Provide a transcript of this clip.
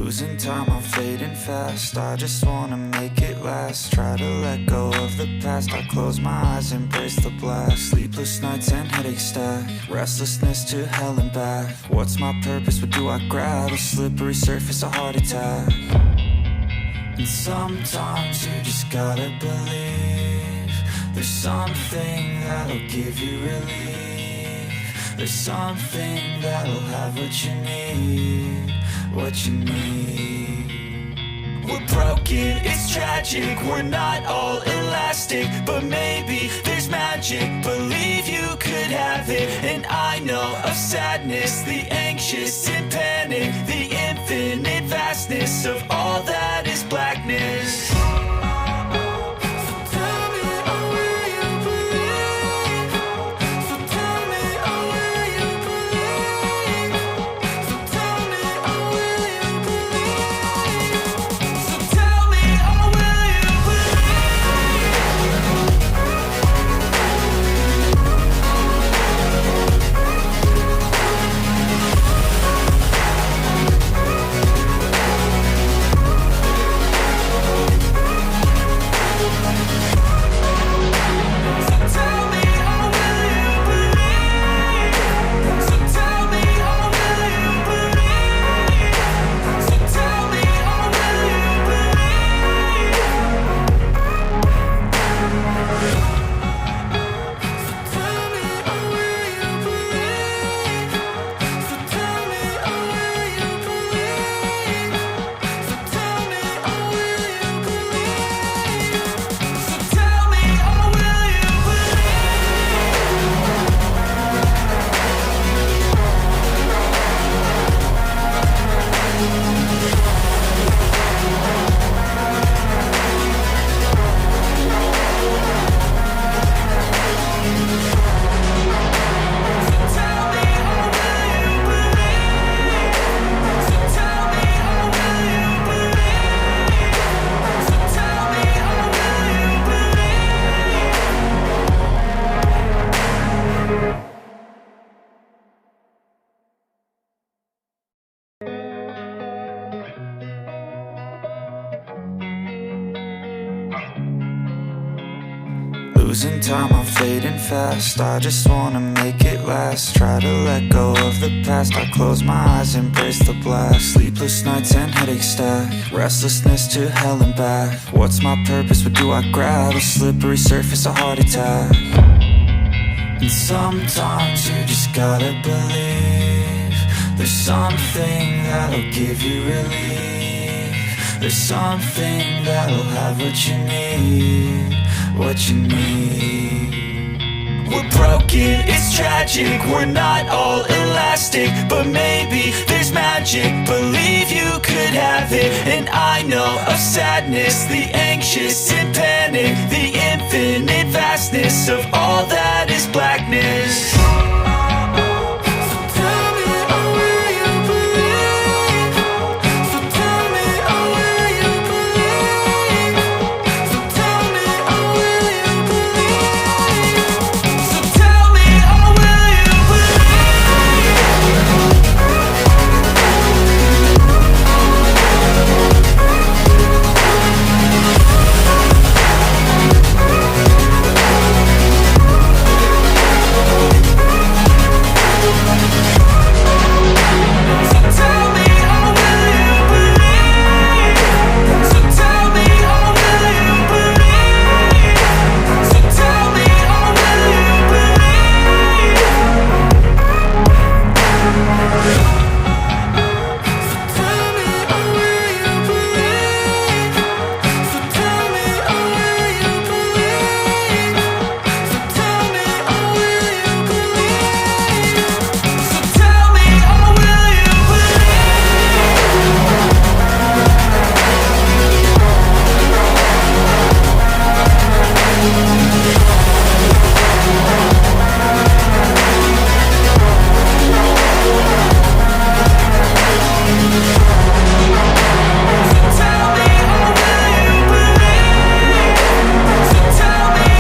Losing time, I'm fading fast. I just wanna make it last. Try to let go of the past. I close my eyes, embrace the blast. Sleepless nights and headaches stack. Restlessness to hell and back. What's my purpose? What do I grab? A slippery surface, a heart attack. And sometimes you just gotta believe there's something that'll give you relief. There's something that'll have what you need, what you need. We're broken, it's tragic, we're not all elastic, but maybe there's magic. Believe you could have it, and I know of sadness, the anxious and panic, the infinite vastness of all that is blackness. Losing time, I'm fading fast. I just wanna make it last. Try to let go of the past. I close my eyes, embrace the blast. Sleepless nights and headaches stack. Restlessness to hell and back. What's my purpose? What do I grab? A slippery surface, a heart attack. And sometimes you just gotta believe there's something that'll give you relief. There's something that'll have what you need, what you need. We're broken, it's tragic, we're not all elastic, but maybe there's magic. Believe you could have it, and I know of sadness, the anxious and panic, the infinite vastness of all that is blackness.